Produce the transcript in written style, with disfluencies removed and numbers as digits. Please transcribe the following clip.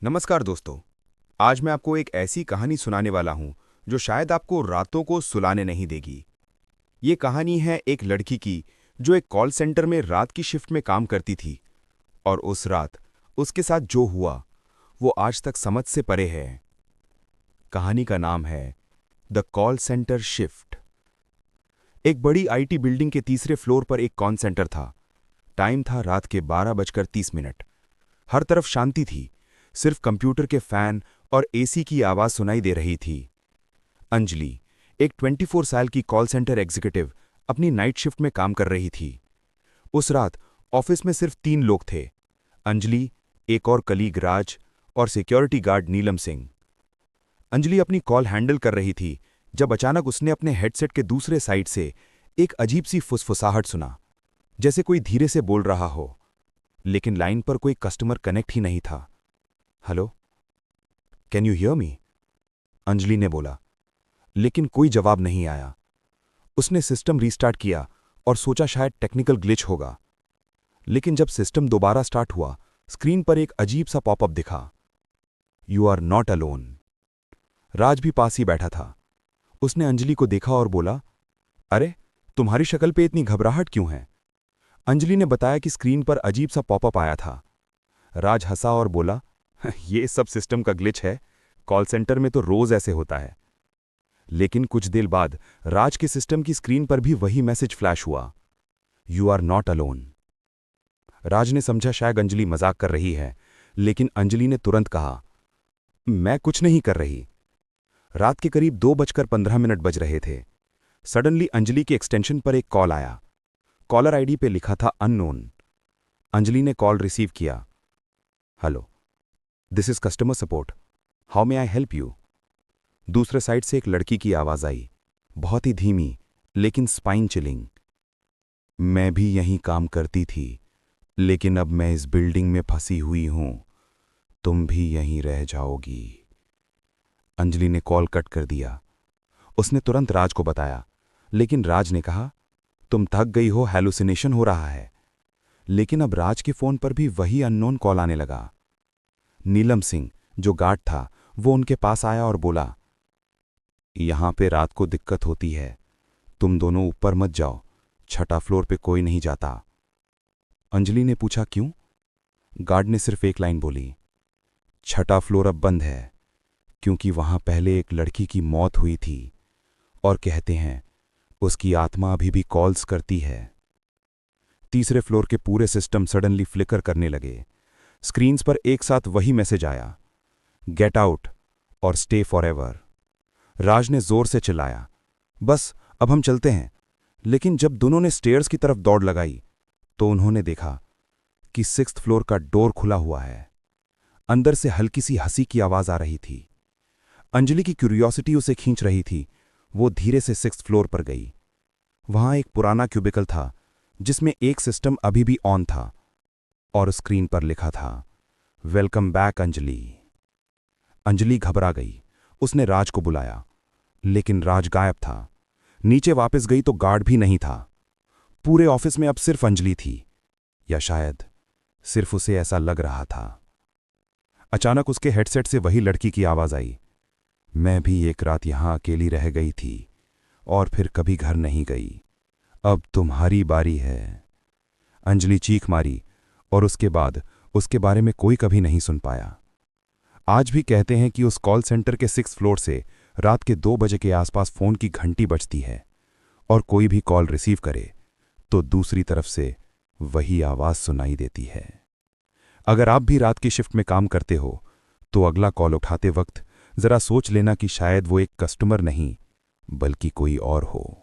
नमस्कार दोस्तों। आज मैं आपको एक ऐसी कहानी सुनाने वाला हूं जो शायद आपको रातों को सुलाने नहीं देगी। ये कहानी है एक लड़की की जो एक कॉल सेंटर में रात की शिफ्ट में काम करती थी, और उस रात उसके साथ जो हुआ वो आज तक समझ से परे है। कहानी का नाम है द कॉल सेंटर शिफ्ट। एक बड़ी आईटी बिल्डिंग के तीसरे फ्लोर पर एक कॉल सेंटर था। टाइम था रात के 12:30। हर तरफ शांति थी, सिर्फ कंप्यूटर के फैन और एसी की आवाज सुनाई दे रही थी। अंजलि, एक 24 साल की कॉल सेंटर एग्जीक्यूटिव, अपनी नाइट शिफ्ट में काम कर रही थी। उस रात ऑफिस में सिर्फ 3 लोग थे: अंजलि, एक और कलीग राज और सिक्योरिटी गार्ड नीलम सिंह। अंजलि अपनी कॉल हैंडल कर रही थी जब अचानक उसने अपने हेडसेट के दूसरे साइड से एक अजीब सी फुसफुसाहट सुना, जैसे कोई धीरे से बोल रहा हो, लेकिन लाइन पर कोई कस्टमर कनेक्ट ही नहीं था। Hello, can you hear me? Anjali ने बोला, लेकिन कोई जवाब नहीं आया। उसने सिस्टम रीस्टार्ट किया और सोचा शायद टेक्निकल ग्लिच होगा, लेकिन जब सिस्टम दोबारा स्टार्ट हुआ, स्क्रीन पर एक अजीब सा पॉपअप दिखा। You are not alone. Raj भी पास ही बैठा था। उसने अंजलि को देखा और बोला, अरे, तुम्हारी शक्ल पे इतनी घबराहट क्यों है? अंजलि ने बताया कि स्क्रीन पर अजीब सा पॉपअप आया था। राज हंसा और बोला, ये सब सिस्टम का ग्लिच है, कॉल सेंटर में तो रोज ऐसे होता है। लेकिन कुछ देर बाद राज के सिस्टम की स्क्रीन पर भी वही मैसेज फ्लैश हुआ, यू आर नॉट अलोन। राज ने समझा शायद अंजलि मजाक कर रही है, लेकिन अंजलि ने तुरंत कहा, मैं कुछ नहीं कर रही। रात के करीब 2:15 बज रहे थे। सडनली अंजलि के एक्सटेंशन पर एक कॉल आया। कॉलर आईडी पे लिखा था अननोन। अंजलि ने कॉल रिसीव किया। Hello, this is customer support, how may I help you? दूसरे साइड से एक लड़की की आवाज आई, बहुत ही धीमी लेकिन स्पाइन चिलिंग। मैं भी यहीं काम करती थी, लेकिन अब मैं इस बिल्डिंग में फंसी हुई हूं, तुम भी यहीं रह जाओगी। अंजलि ने कॉल कट कर दिया। उसने तुरंत राज को बताया, लेकिन राज ने कहा, तुम थक गई हो, हैलुसिनेशन हो रहा है। लेकिन अब राज के फोन पर भी वही अननोन कॉल आने लगा। नीलम सिंह, जो गार्ड था, वो उनके पास आया और बोला, यहां पे रात को दिक्कत होती है, तुम दोनों ऊपर मत जाओ, छठा फ्लोर पे कोई नहीं जाता। अंजलि ने पूछा, क्यों? गार्ड ने सिर्फ एक लाइन बोली, छठा फ्लोर अब बंद है, क्योंकि वहां पहले एक लड़की की मौत हुई थी और कहते हैं उसकी आत्मा अभी भी कॉल्स करती है। तीसरे फ्लोर के पूरे सिस्टम सडनली फ्लिकर करने लगे। स्क्रीन्स पर एक साथ वही मैसेज आया, गेट आउट और स्टे फॉर एवर। राज ने जोर से चिल्लाया, बस अब हम चलते हैं। लेकिन जब दोनों ने स्टेयर्स की तरफ दौड़ लगाई तो उन्होंने देखा कि 6th फ्लोर का डोर खुला हुआ है। अंदर से हल्की सी हंसी की आवाज आ रही थी। अंजलि की क्यूरियोसिटी उसे खींच रही थी। वो धीरे से 6th फ्लोर पर गई। वहां एक पुराना क्यूबिकल था जिसमें एक सिस्टम अभी भी ऑन था और स्क्रीन पर लिखा था, वेलकम बैक अंजलि। अंजलि घबरा गई। उसने राज को बुलाया, लेकिन राज गायब था। नीचे वापस गई तो गार्ड भी नहीं था। पूरे ऑफिस में अब सिर्फ अंजलि थी, या शायद सिर्फ उसे ऐसा लग रहा था। अचानक उसके हेडसेट से वही लड़की की आवाज आई, मैं भी एक रात यहां अकेली रह गई थी और फिर कभी घर नहीं गई, अब तुम्हारी बारी है। अंजलि चीख मारी और उसके बाद उसके बारे में कोई कभी नहीं सुन पाया। आज भी कहते हैं कि उस कॉल सेंटर के 6th फ्लोर से रात के 2 बजे के आसपास फोन की घंटी बजती है और कोई भी कॉल रिसीव करे तो दूसरी तरफ से वही आवाज सुनाई देती है। अगर आप भी रात की शिफ्ट में काम करते हो तो अगला कॉल उठाते वक्त जरा सोच लेना कि शायद वो एक कस्टमर नहीं बल्कि कोई और हो।